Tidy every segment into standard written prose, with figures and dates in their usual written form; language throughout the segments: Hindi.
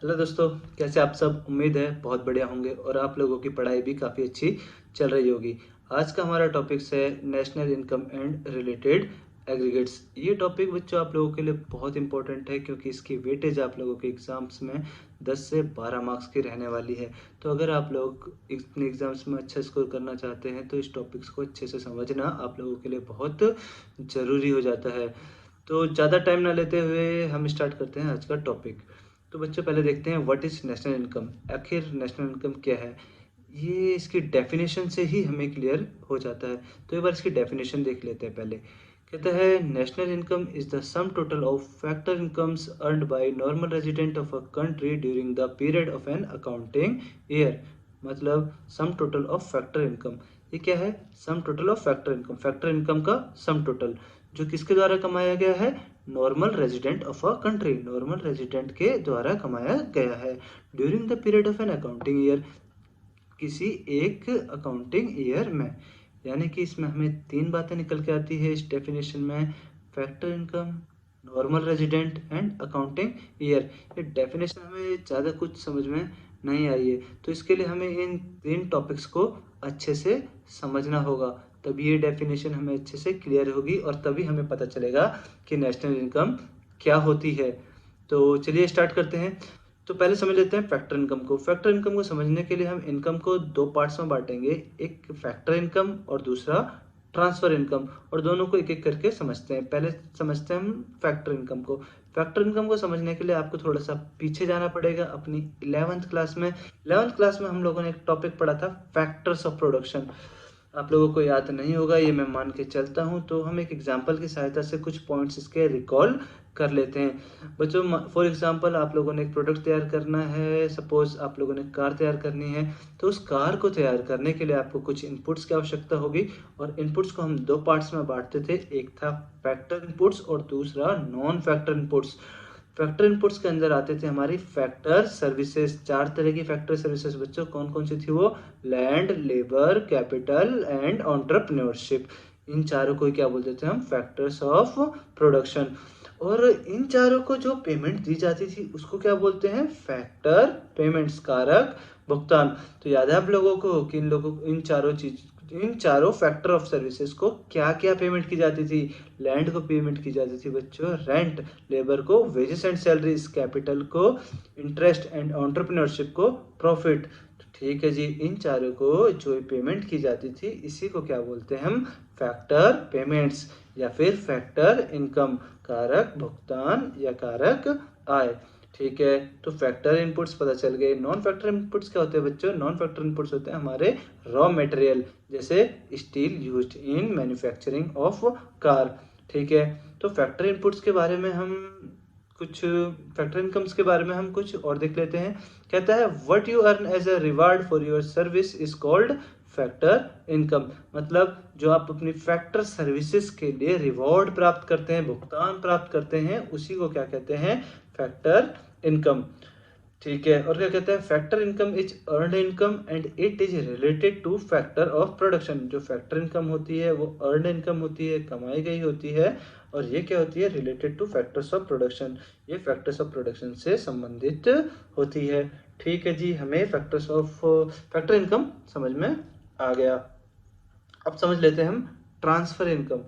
हेलो दोस्तों, कैसे आप सब। उम्मीद है बहुत बढ़िया होंगे और आप लोगों की पढ़ाई भी काफ़ी अच्छी चल रही होगी। आज का हमारा टॉपिक्स है national income and related aggregates. ये टॉपिक बच्चों आप लोगों के लिए बहुत इंपॉर्टेंट है क्योंकि इसकी वेटेज आप लोगों के एग्ज़ाम्स में 10 से 12 मार्क्स की रहने वाली है। तो अगर आप लोग अपने एग्ज़ाम्स में अच्छा स्कोर करना चाहते हैं तो इस टॉपिक्स को अच्छे से समझना आप लोगों के लिए बहुत ज़रूरी हो जाता है। तो ज़्यादा टाइम ना लेते हुए हम स्टार्ट करते हैं आज का टॉपिक। तो बच्चों पहले देखते हैं व्हाट इज़ नेशनल इनकम। आखिर नेशनल इनकम क्या है, ये इसकी डेफिनेशन से ही हमें क्लियर हो जाता है। तो एक बार इसकी डेफिनेशन देख लेते हैं। पहले कहता है national income is the sum total of factor incomes earned by normal resident of a country during the period of an accounting year. मतलब sum total of factor income. ये क्या है? Sum total of factor income. Factor income का सम टोटल जो किसके द्वारा कमाया गया है? Normal resident of a country, normal resident के द्वारा कमाया गया है during the period of an accounting year, किसी एक अकाउंटिंग ईयर में। यानी कि इसमें हमें तीन बातें निकल के आती है इस डेफिनेशन में: factor income, normal resident and accounting year. ये डेफिनेशन हमें ज़्यादा कुछ समझ में नहीं आई है, तो इसके लिए हमें इन तीन टॉपिक्स को अच्छे से समझना होगा, तभी ये डेफिनेशन हमें अच्छे से क्लियर होगी और तभी हमें पता चलेगा कि नेशनल इनकम क्या होती है। तो चलिए स्टार्ट करते हैं। तो पहले समझ लेते हैं फैक्टर इनकम को। फैक्टर इनकम को समझने के लिए हम इनकम को दो पार्ट्स में बांटेंगे, एक फैक्टर इनकम और दूसरा ट्रांसफर इनकम, और दोनों को एक एक करके समझते हैं। पहले समझते हैं हम फैक्टर इनकम को। फैक्टर इनकम को समझने के लिए आपको थोड़ा सा पीछे जाना पड़ेगा अपनी 11th क्लास में। 11th क्लास में हम लोगों ने एक टॉपिक पढ़ा था फैक्टर्स ऑफ प्रोडक्शन। आप लोगों को याद नहीं होगा, ये मैं मान के चलता हूँ। तो हम एक एग्जांपल की सहायता से कुछ पॉइंट्स इसके रिकॉल कर लेते हैं। बच्चों फॉर एग्जांपल आप लोगों ने एक प्रोडक्ट तैयार करना है, सपोज आप लोगों ने कार तैयार करनी है। तो उस कार को तैयार करने के लिए आपको कुछ इनपुट्स की आवश्यकता होगी, और इनपुट्स को हम दो पार्ट्स में बांटते थे, एक था फैक्टर इनपुट्स और दूसरा non factor inputs. Factor inputs के अंदर आते थे हमारी फैक्टर सर्विसेज। चार तरह की फैक्टर सर्विसेज बच्चों कौन कौन सी थी वो? Land, labour, capital and entrepreneurship. इन चारों को क्या बोलते थे हम? Factors of production. और इन चारों को जो पेमेंट दी जाती थी उसको क्या बोलते हैं? फैक्टर पेमेंट्स, कारक भुगतान। तो याद है आप लोगों को कि इन चारों फैक्टर ऑफ सर्विसेज को क्या क्या पेमेंट की जाती थी? लैंड को पेमेंट की जाती थी बच्चों रेंट, लेबर को वेजेस एंड सैलरीज, कैपिटल को इंटरेस्ट एंड एंटरप्रेन्योरशिप को प्रॉफिट। ठीक है जी, इन चारों को जो पेमेंट की जाती थी इसी को क्या बोलते हैं हम? फैक्टर पेमेंट्स या फिर फैक्टर इनकम, कारक भुगतान या कारक आय। ठीक है, तो फैक्टर इनपुट्स पता चल गए। नॉन फैक्टर इनपुट्स क्या होते हैं बच्चों? नॉन फैक्टर इनपुट्स होते हैं हमारे रॉ मटेरियल, जैसे steel used in manufacturing of car. ठीक है, तो फैक्टर इनपुट्स के बारे में हम कुछ, फैक्टर इनकम्स के बारे में हम कुछ और देख लेते हैं। कहता है what you earn as a reward for your service is called factor income. मतलब जो आप अपनी फैक्टर सर्विसेज के लिए रिवॉर्ड प्राप्त करते हैं, भुगतान प्राप्त करते हैं, उसी को क्या कहते हैं? Factor income. ठीक है, और क्या कहते हैं? Factor income is earned income and it is related two factor of production. जो फैक्टर इनकम होती है वो अर्नड इनकम होती है, कमाई गई होती है, और ये क्या होती है? Related to factors of production. ये फैक्टर्स ऑफ प्रोडक्शन से संबंधित होती है। ठीक है जी, हमें फैक्टर्स ऑफ फैक्टर इनकम समझ में आ गया। अब समझ लेते हैं हम ट्रांसफर इनकम।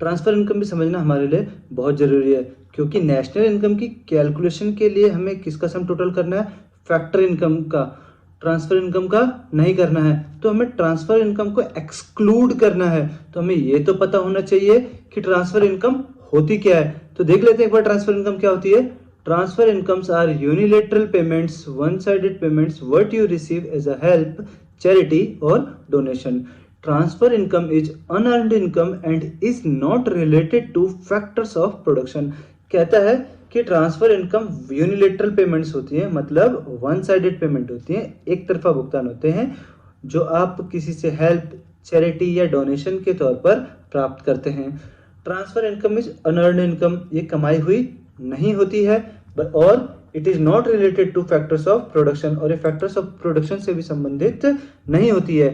ट्रांसफर इनकम भी समझना हमारे लिए बहुत ज़रूरी है, क्योंकि नेशनल इनकम की कैलकुलेशन के लिए हमें किसका सम टोटल करना है? फैक्टर इनकम का। ट्रांसफर इनकम का नहीं करना है, तो हमें ट्रांसफर इनकम को एक्सक्लूड करना है। तो हमें ये तो पता होना चाहिए कि ट्रांसफर इनकम होती क्या है। तो देख लेते हैं एक बार ट्रांसफर इनकम क्या होती है। Transfer incomes are unilateral payments, one sided payments what you receive as a help, charity और donation. Transfer income is unearned income and is not related to factors of production. कहता है कि ट्रांसफर इनकम यूनिलेटरल पेमेंट्स होती है, मतलब वन साइडेड पेमेंट होती है, एक तरफा भुगतान होते हैं, जो आप किसी से हेल्प, चैरिटी या डोनेशन के तौर पर प्राप्त करते हैं। Transfer income is unearned income, ये कमाई हुई नहीं होती है, और it is not related to factors of production, और ये फैक्टर्स ऑफ प्रोडक्शन से भी संबंधित नहीं होती है।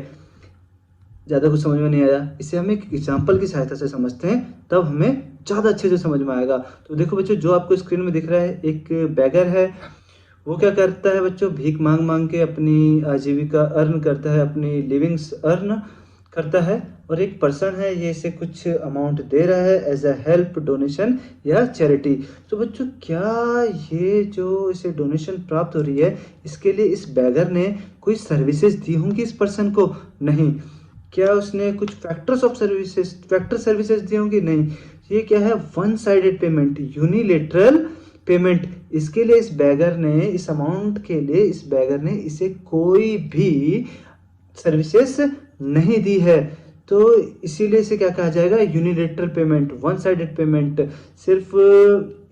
ज़्यादा कुछ समझ में नहीं आया, इसे हम एक एग्जाम्पल की सहायता से समझते हैं, तब हमें ज़्यादा अच्छे से समझ में आएगा। तो देखो बच्चों, जो आपको स्क्रीन में दिख रहा है, एक बैगर है, वो क्या करता है बच्चों, भीख मांग मांग के अपनी आजीविका अर्न करता है, अपनी लिविंग्स अर्न करता है। और एक पर्सन है, ये इसे कुछ अमाउंट दे रहा है एज अ हेल्प, डोनेशन या चैरिटी। तो बच्चों क्या ये जो इसे डोनेशन प्राप्त हो रही है, इसके लिए इस बैगर ने कोई सर्विसेज दी होंगी इस पर्सन को? नहीं। क्या उसने कुछ फैक्टर सर्विसेज दी होंगी? नहीं। ये क्या है, one sided payment, unilateral payment. इसके लिए इस बैगर ने, इस अमाउंट के लिए इस बैगर ने इसे कोई भी सर्विसेज नहीं दी है। तो इसीलिए इसे क्या कहा जाएगा, unilateral payment, one sided payment. सिर्फ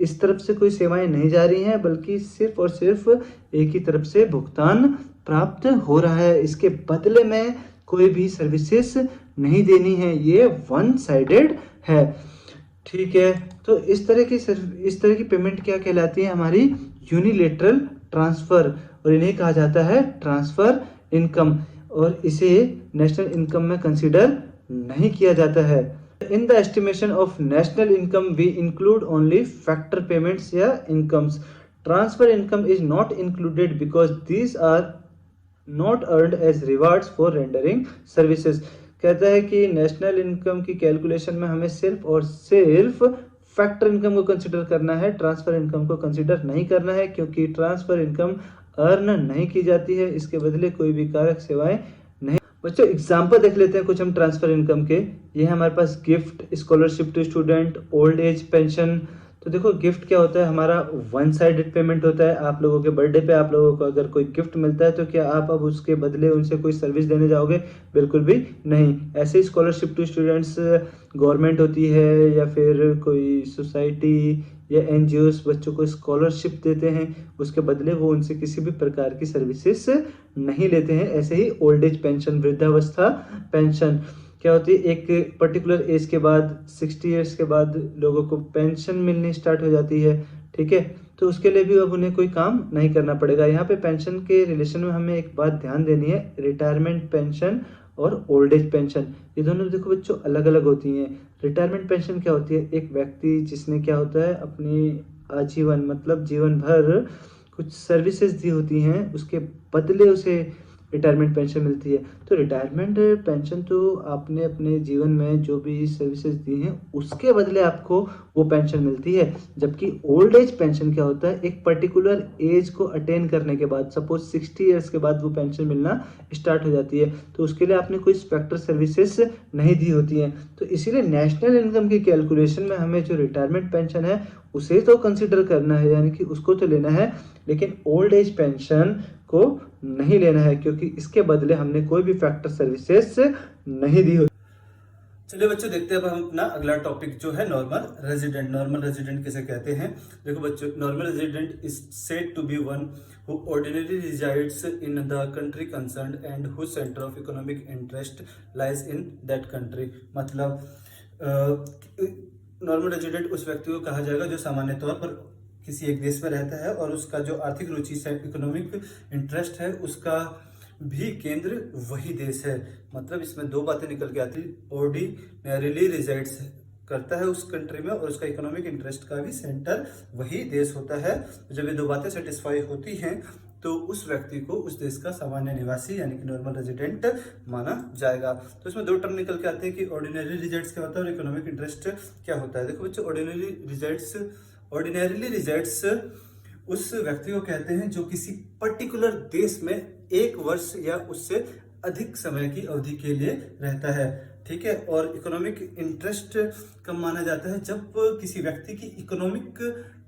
इस तरफ से कोई सेवाएं नहीं जा रही हैं, बल्कि सिर्फ और सिर्फ एक ही तरफ से भुगतान प्राप्त हो रहा है, इसके बदले में कोई भी सर्विसेज नहीं देनी है। ये वन साइडेड है, ठीक है। तो इस तरह की पेमेंट क्या कहलाती है, हमारी यूनिलेटरल ट्रांसफर, और इन्हें कहा जाता है ट्रांसफर इनकम, और इसे नेशनल इनकम में कंसीडर नहीं किया जाता है। In the estimation of national income we include only factor payments या incomes. Transfer income is not included because these are not earned as rewards for rendering services. कहता है कि नेशनल इनकम की कैलकुलेशन में हमें सिर्फ और सिर्फ फैक्टर इनकम को कंसिडर करना है, ट्रांसफर इनकम को कंसिडर नहीं करना है, क्योंकि ट्रांसफर इनकम अर्न नहीं की जाती है, इसके बदले कोई भी कारक सेवाएं नहीं। बच्चों एग्जांपल देख लेते हैं कुछ हम ट्रांसफर इनकम के। ये है हमारे पास gift, scholarship to student, old age pension. तो देखो गिफ्ट क्या होता है, हमारा वन साइडेड पेमेंट होता है। आप लोगों के बर्थडे पे आप लोगों को अगर कोई गिफ्ट मिलता है तो क्या आप अब उसके बदले उनसे कोई सर्विस देने जाओगे? बिल्कुल भी नहीं। ऐसे ही स्कॉलरशिप टू स्टूडेंट्स गवर्नमेंट होती है या फिर कोई सोसाइटी या एनजीओस बच्चों को स्कॉलरशिप देते हैं, उसके बदले वो उनसे किसी भी प्रकार की सर्विसेज नहीं लेते हैं। ऐसे ही ओल्ड एज पेंशन, वृद्धावस्था पेंशन क्या होती है, एक पर्टिकुलर एज के बाद 60 ईयर्स के बाद लोगों को पेंशन मिलनी स्टार्ट हो जाती है, ठीक है। तो उसके लिए भी अब उन्हें कोई काम नहीं करना पड़ेगा। यहाँ पे पेंशन के रिलेशन में हमें एक बात ध्यान देनी है, रिटायरमेंट पेंशन और ओल्ड एज पेंशन, ये दोनों देखो बच्चों अलग अलग होती हैं। रिटायरमेंट पेंशन क्या होती है, एक व्यक्ति जिसने क्या होता है अपनी आजीवन मतलब जीवन भर कुछ सर्विसेज दी होती हैं, उसके बदले उसे रिटायरमेंट पेंशन मिलती है। तो रिटायरमेंट पेंशन तो आपने अपने जीवन में जो भी सर्विसेज दी हैं उसके बदले आपको वो पेंशन मिलती है। जबकि ओल्ड एज पेंशन क्या होता है, एक पर्टिकुलर एज को अटेन करने के बाद, सपोज 60 ईयर्स के बाद वो पेंशन मिलना स्टार्ट हो जाती है, तो उसके लिए आपने कोई स्पेक्टर सर्विसेज नहीं दी होती हैं। तो इसीलिए नेशनल इनकम की कैलकुलेशन में हमें जो रिटायरमेंट पेंशन है उसे तो कंसिडर करना है, यानी कि उसको तो लेना है, लेकिन ओल्ड एज पेंशन को नहीं लेना है, क्योंकि इसके बदले हमने कोई भी फैक्टर सर्विसेज नहीं दी हो। चलिए बच्चों देखते हैं अब हम अपना अगला टॉपिक जो है नॉर्मल रेजिडेंट। नॉर्मल रेजिडेंट किसे कहते हैं? देखो बच्चों, normal resident is said to be one who ordinary resides in the country concerned and who centre of economic interest lies in that country. मतलब नॉर्मल रेजिडेंट उस व्यक्ति को कहा जाएगा जो सामान्य तौर पर किसी एक देश में रहता है और उसका जो आर्थिक रुचि से इकोनॉमिक इंटरेस्ट है उसका भी केंद्र वही देश है। मतलब इसमें दो बातें निकल के आती, ऑर्डिनरीली रिजाइड्स करता है उस कंट्री में और उसका इकोनॉमिक इंटरेस्ट का भी सेंटर वही देश होता है। जब ये दो बातें सेटिस्फाई होती हैं तो उस व्यक्ति को उस देश का सामान्य निवासी यानी कि नॉर्मल रेजिडेंट माना जाएगा। तो इसमें दो टर्म निकल के आते हैं कि ऑर्डिनरी रिजाइड्स क्या होता है और इकोनॉमिक इंटरेस्ट क्या होता है। देखो बच्चों, ऑर्डिनरीली रिजाइड्स उस व्यक्ति को कहते हैं जो किसी पर्टिकुलर देश में एक वर्ष या उससे अधिक समय की अवधि के लिए रहता है, ठीक है। और इकोनॉमिक इंटरेस्ट कब माना जाता है? जब किसी व्यक्ति की इकोनॉमिक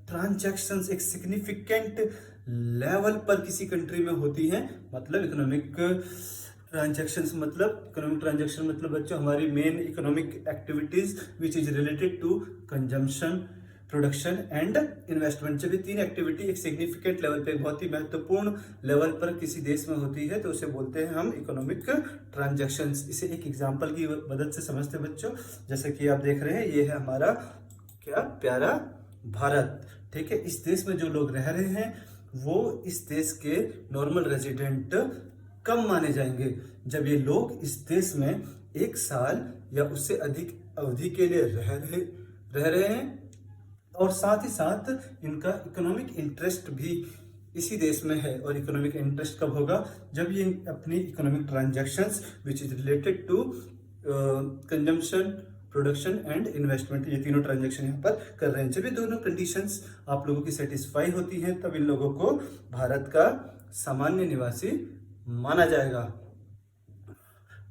ट्रांजैक्शंस एक सिग्निफिकेंट लेवल पर किसी कंट्री में होती हैं। मतलब इकोनॉमिक ट्रांजैक्शन मतलब बच्चों हमारी main economic activities which is related to consumption, production and investment. जब ये तीन एक्टिविटी एक सिग्निफिकेंट लेवल पे, बहुत ही महत्वपूर्ण लेवल पर किसी देश में होती है तो उसे बोलते हैं हम इकोनॉमिक ट्रांजैक्शंस। इसे एक एग्जांपल की मदद से समझते हैं बच्चों। जैसे कि आप देख रहे हैं, ये है हमारा क्या प्यारा भारत, ठीक है। इस देश में जो लोग रह रहे हैं वो इस देश के नॉर्मल रेजिडेंट कब माने जाएंगे? जब ये लोग इस देश में एक साल या उससे अधिक अवधि के लिए रह रहे हैं और साथ ही साथ इनका इकोनॉमिक इंटरेस्ट भी इसी देश में है। और इकोनॉमिक इंटरेस्ट कब होगा? जब ये अपनी economic transactions which is related to consumption, production and investment, ये तीनों ट्रांजैक्शन यहाँ पर कर रहे हैं। जब ये दोनों कंडीशंस आप लोगों की सेटिस्फाई होती हैं तब इन लोगों को भारत का सामान्य निवासी माना जाएगा।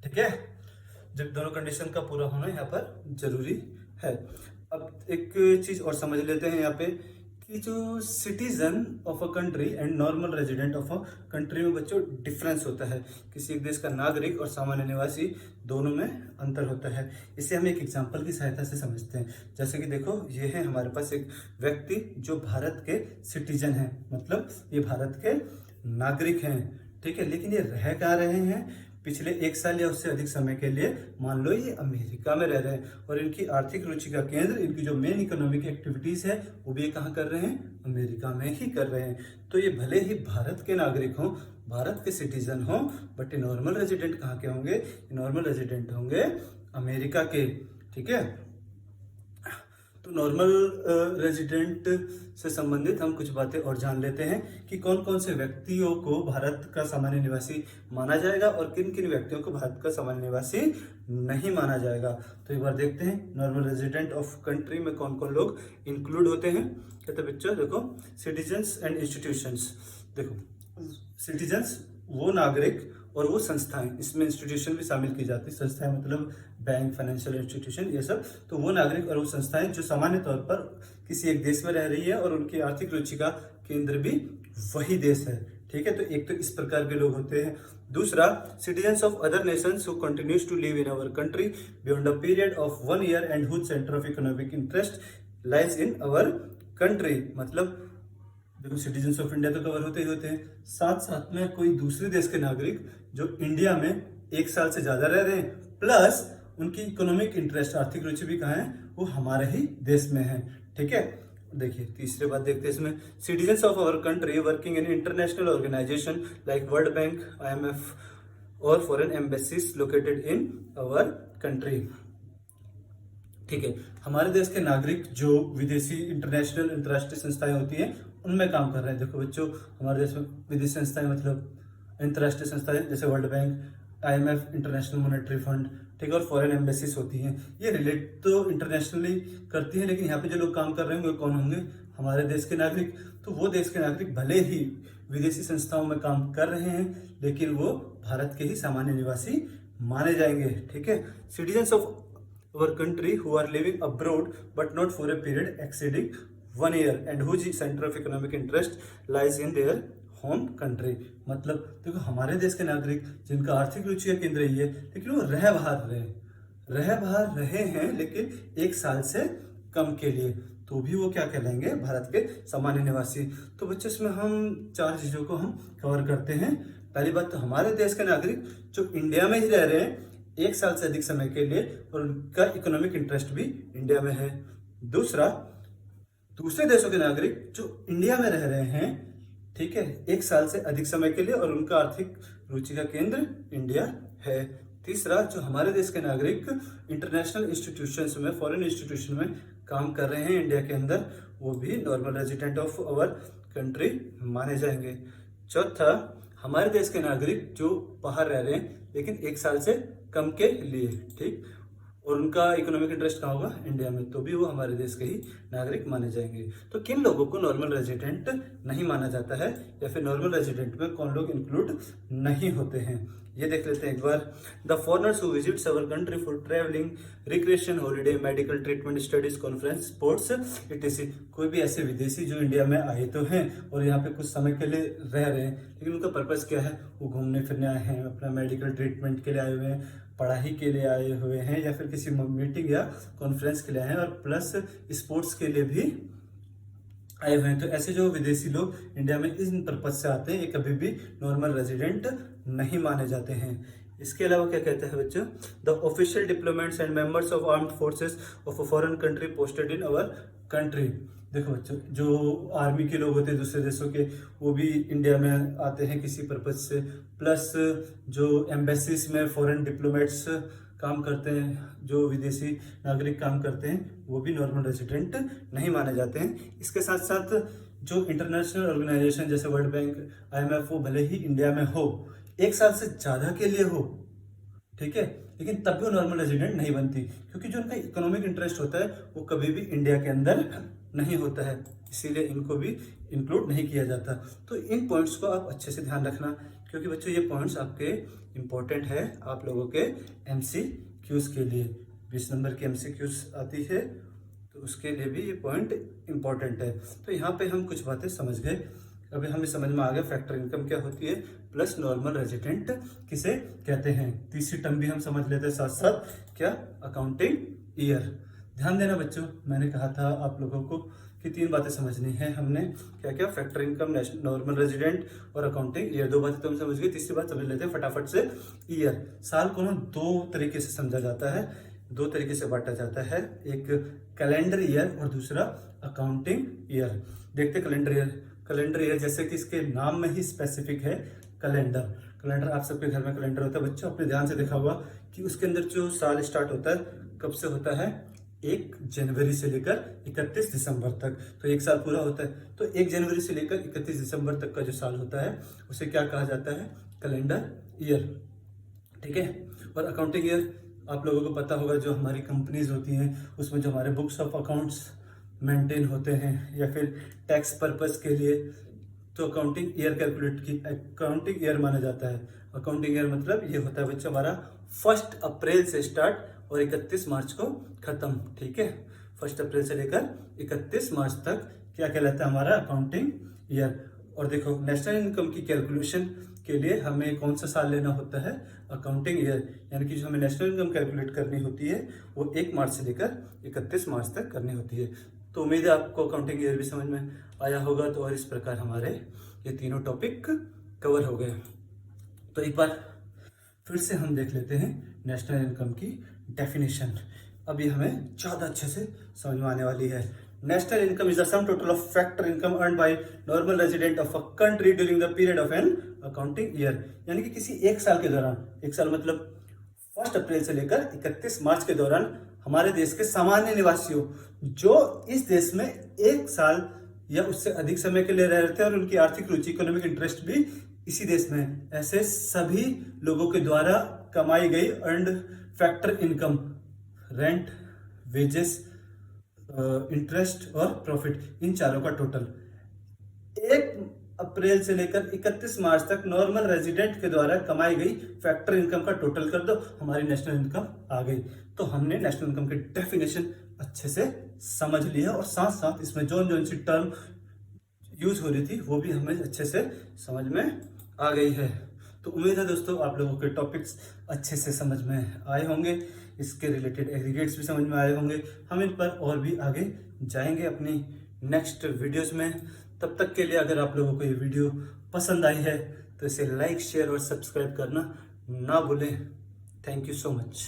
ठीक है, जब दोनों कंडीशन का पूरा होना यहाँ पर जरूरी है। अब एक चीज और समझ लेते हैं यहाँ पे कि जो citizen of a country and normal resident of a country में बच्चों डिफरेंस होता है। किसी एक देश का नागरिक और सामान्य निवासी दोनों में अंतर होता है। इसे हम एक एग्जांपल की सहायता से समझते हैं। जैसे कि देखो, ये है हमारे पास एक व्यक्ति जो भारत के सिटीजन है, मतलब ये भारत के नागरिक हैं। ठीक है, लेकिन ये रह कहाँ रहे हैं? पिछले 1 साल या उससे अधिक समय के लिए मान लो ये अमेरिका में रह रहे हैं और इनकी आर्थिक रुचि का केंद्र, इनकी जो मेन इकोनॉमिक एक्टिविटीज है वो भी कहाँ कर रहे हैं? अमेरिका में ही कर रहे हैं। तो ये भले ही भारत के नागरिक हों, भारत के सिटीजन हों, बट ये नॉर्मल रेजिडेंट कहाँ के होंगे? नॉर्मल रेजिडेंट होंगे अमेरिका के। ठीक है, तो नॉर्मल रेजिडेंट से संबंधित हम कुछ बातें और जान लेते हैं कि कौन कौन से व्यक्तियों को भारत का सामान्य निवासी माना जाएगा और किन किन व्यक्तियों को भारत का सामान्य निवासी नहीं माना जाएगा। तो एक बार देखते हैं नॉर्मल रेजिडेंट ऑफ कंट्री में कौन कौन लोग इंक्लूड होते हैं। कहते बच्चों देखो, सिटीजन्स एंड इंस्टीट्यूशंस। देखो, सिटीजन्स वो नागरिक और वो संस्थाएं, इसमें इंस्टीट्यूशन भी शामिल की जाती है। संस्थाएं मतलब बैंक, फाइनेंशियल इंस्टीट्यूशन, ये सब। तो वो नागरिक और वो संस्थाएं जो सामान्य तौर पर किसी एक देश में रह रही है और उनकी आर्थिक रुचि का केंद्र भी वही देश है। ठीक है, तो एक तो इस प्रकार के लोग होते हैं। दूसरा, citizens of other nations who continues to live in our country beyond a period of 1 year and whose centre of economic interest lies in our country. मतलब देखो, सिटीजन्स ऑफ इंडिया तो कवर होते ही होते हैं, साथ साथ में कोई दूसरे देश के नागरिक जो इंडिया में 1 साल से ज्यादा रह रहे हैं, प्लस उनकी इकोनॉमिक इंटरेस्ट, आर्थिक रुचि भी कहाँ है? वो हमारे ही देश में है। ठीक है, देखिए तीसरी बात देखते हैं इसमें, citizens of our country working in international organisation like World Bank, IMF और foreign embassies located in our country. ठीक है, हमारे देश के नागरिक जो विदेशी इंटरनेशनल अंतर्राष्ट्रीय संस्थाएं होती हैं उनमें काम कर रहे हैं। देखो बच्चों, हमारे देश में विदेशी संस्थाएं मतलब अंतर्राष्ट्रीय संस्थाएं जैसे world Bank, IMF, international monetary fund, ठीक है, और फॉरेन एम्बेसीज होती हैं। ये रिलेट तो इंटरनेशनली करती हैं, लेकिन यहाँ पे जो लोग काम कर रहे होंगे कौन होंगे? हमारे देश के नागरिक। तो वो देश के नागरिक भले ही विदेशी संस्थाओं में काम कर रहे हैं, लेकिन वो भारत के ही सामान्य निवासी माने जाएंगे। ठीक है, citizens of our country who are living abroad but not for a period exceeding 1 year and whose center of economic interest lies in their home country. मतलब देखो, हमारे देश के नागरिक जिनका आर्थिक रुचि का केंद्र यही है, लेकिन वो रह बाहर रहे हैं, लेकिन 1 साल से कम के लिए, तो भी वो क्या कहलाएंगे? भारत के सामान्य निवासी। तो बच्चों, इसमें हम 4 चीजों को हम कवर करते हैं। पहली बात तो हमारे देश के नागरिक जो इंडिया में ही रह रहे हैं 1 साल से अधिक समय के लिए और उनका इकोनॉमिक इंटरेस्ट भी इंडिया में है। दूसरा, दूसरे देशों के नागरिक जो इंडिया में रह रहे हैं, ठीक है, 1 साल से अधिक समय के लिए और उनका आर्थिक रुचि का केंद्र इंडिया है। तीसरा, जो हमारे देश के नागरिक इंटरनेशनल इंस्टीट्यूशंस में, फॉरेन इंस्टीट्यूशन में काम कर रहे हैं इंडिया के अंदर, वो भी normal resident of our country माने जाएंगे। चौथा, हमारे देश के नागरिक जो बाहर रह रहे हैं लेकिन 1 साल से कम के लिए, ठीक, और उनका इकोनॉमिक इंटरेस्ट कहाँ होगा? इंडिया में, तो भी वो हमारे देश के ही नागरिक माने जाएंगे। तो किन लोगों को नॉर्मल रेजिडेंट नहीं माना जाता है, या फिर नॉर्मल रेजिडेंट में कौन लोग इंक्लूड नहीं होते हैं, ये देख लेते हैं एक बार। The foreigners who visits our country for travelling, recreation, holiday, medical treatment, studies, conference, sports, etc। कोई भी ऐसे विदेशी जो इंडिया में आए तो हैं और यहाँ पे कुछ समय के लिए रह रहे हैं, लेकिन उनका पर्पस क्या है? वो घूमने फिरने आए हैं, अपना मेडिकल ट्रीटमेंट के लिए आए हुए हैं, पढ़ाई के लिए आए हुए हैं, या फिर किसी मीटिंग या कॉन्फ्रेंस के लिए आए हैं, और प्लस स्पोर्ट्स के लिए भी आए हुए हैं। तो ऐसे जो विदेशी लोग इंडिया में इन पर्पज से आते हैं, ये कभी भी नॉर्मल रेजिडेंट नहीं माने जाते हैं। इसके अलावा क्या कहते हैं बच्चों? The official diplomats and members of armed forces of a foreign country posted in our country. देखो बच्चों, जो आर्मी के लोग होते हैं दूसरे देशों के, वो भी इंडिया में आते हैं किसी पर्पज से, प्लस जो एम्बेसीज में फॉरेन डिप्लोमेट्स काम करते हैं, जो विदेशी नागरिक काम करते हैं, वो भी नॉर्मल रेजिडेंट नहीं माने जाते हैं। इसके साथ साथ जो इंटरनेशनल ऑर्गेनाइजेशन जैसे वर्ल्ड बैंक, IMF, वो भले ही इंडिया में हो, 1 साल से ज़्यादा के लिए हो, ठीक है, लेकिन तब भी वो नॉर्मल रेजिडेंट नहीं बनती, क्योंकि जो उनका इकोनॉमिक इंटरेस्ट होता है वो कभी भी इंडिया के अंदर नहीं होता है, इसीलिए इनको भी इंक्लूड नहीं किया जाता। तो इन पॉइंट्स को आप अच्छे से ध्यान रखना, क्योंकि बच्चों ये पॉइंट्स आपके इम्पोर्टेंट है आप लोगों के MCQs के लिए। 20 नंबर की MCQs आती है, तो उसके लिए भी ये पॉइंट इम्पोर्टेंट है। तो यहाँ पे हम कुछ बातें समझ गए, अभी हमें समझ में आ गया फैक्टर इनकम क्या होती है, प्लस नॉर्मल रेजिडेंट किसे कहते हैं। तीसरी टर्म भी हम समझ लेते हैं साथ साथ, क्या, अकाउंटिंग ईयर। ध्यान देना बच्चों, मैंने कहा था आप लोगों को कि 3 बातें समझनी है हमने, क्या क्या, फैक्टर इनकम, नॉर्मल रेजिडेंट और अकाउंटिंग ईयर। 2 बातें तो हम समझ गए, तीसरी बात समझ लेते हैं फटाफट से। ईयर, साल को ना 2 तरीके से समझा जाता है, 2 तरीके से बांटा जाता है, एक कैलेंडर ईयर और दूसरा अकाउंटिंग ईयर। देखते कैलेंडर ईयर। कैलेंडर ईयर जैसे कि इसके नाम में ही स्पेसिफिक है, कैलेंडर। कैलेंडर, आप सबके घर में कैलेंडर होता है बच्चों, अपने ध्यान से देखा होगा कि उसके अंदर जो साल स्टार्ट होता है कब से होता है, 1 जनवरी से लेकर 31 दिसंबर तक, तो 1 साल पूरा होता है। तो 1 जनवरी से लेकर 31 दिसंबर तक का जो साल होता है उसे क्या कहा जाता है, कैलेंडर ईयर, ठीक है। और अकाउंटिंग ईयर आप लोगों को पता होगा, जो हमारी कंपनीज होती हैं उसमें जो हमारे बुक्स ऑफ अकाउंट्स मेंटेन होते हैं या फिर टैक्स पर्पस के लिए, तो अकाउंटिंग ईयर कैलकुलेट की अकाउंटिंग ईयर माना जाता है। अकाउंटिंग ईयर मतलब ये होता है बच्चों हमारा 1 अप्रैल से स्टार्ट और 31 मार्च को खत्म, ठीक है। 1 अप्रैल से लेकर 31 मार्च तक क्या कहलाता है, हमारा अकाउंटिंग ईयर। और देखो, नेशनल इनकम की कैलकुलेशन के लिए हमें कौन सा साल लेना होता है, अकाउंटिंग ईयर, यानी कि जो हमें नेशनल इनकम कैलकुलेट करनी होती है वो 1 मार्च से लेकर 31 मार्च तक करनी होती है। तो उम्मीद है आपको अकाउंटिंग ईयर भी समझ में आया होगा। तो और इस प्रकार हमारे ये तीनों टॉपिक कवर हो गए। तो एक बार फिर से हम देख लेते हैं नेशनल इनकम की डेफिनेशन, अभी हमें ज़्यादा अच्छे से समझ में आने वाली है। National income is the sum total of factor income earned bye normal resident of a country during the period of an accounting year, यानी कि किसी 1 साल के दौरान, 1 साल मतलब 1 अप्रैल से लेकर 31 मार्च के दौरान हमारे देश के सामान्य निवासियों जो इस देश में 1 साल या उससे अधिक समय के लिए रह रहे थे और उनकी आर्थिक रुचि, इकोनॉमिक इंटरेस्ट भी इसी देश में है, ऐसे सभी लोगों के द्वारा कमाई गई earned factor income, rent, wages, interest और प्रॉफिट, इन चारों का टोटल 1 अप्रैल से लेकर 31 मार्च तक नॉर्मल रेजिडेंट के द्वारा कमाई गई फैक्टर इनकम का टोटल कर दो, हमारी नेशनल इनकम आ गई। तो हमने नेशनल इनकम की डेफिनेशन अच्छे से समझ लिया और साथ साथ इसमें जो सी टर्म यूज हो रही थी वो भी हमें अच्छे से समझ में आ गई है। तो उम्मीद है दोस्तों आप लोगों के टॉपिक्स अच्छे से समझ में आए होंगे, इसके रिलेटेड एग्रीगेट्स भी समझ में आए होंगे। हम इन पर और भी आगे जाएंगे अपनी नेक्स्ट वीडियोस में। तब तक के लिए अगर आप लोगों को ये वीडियो पसंद आई है तो इसे लाइक, शेयर और सब्सक्राइब करना ना भूलें। Thank you so much.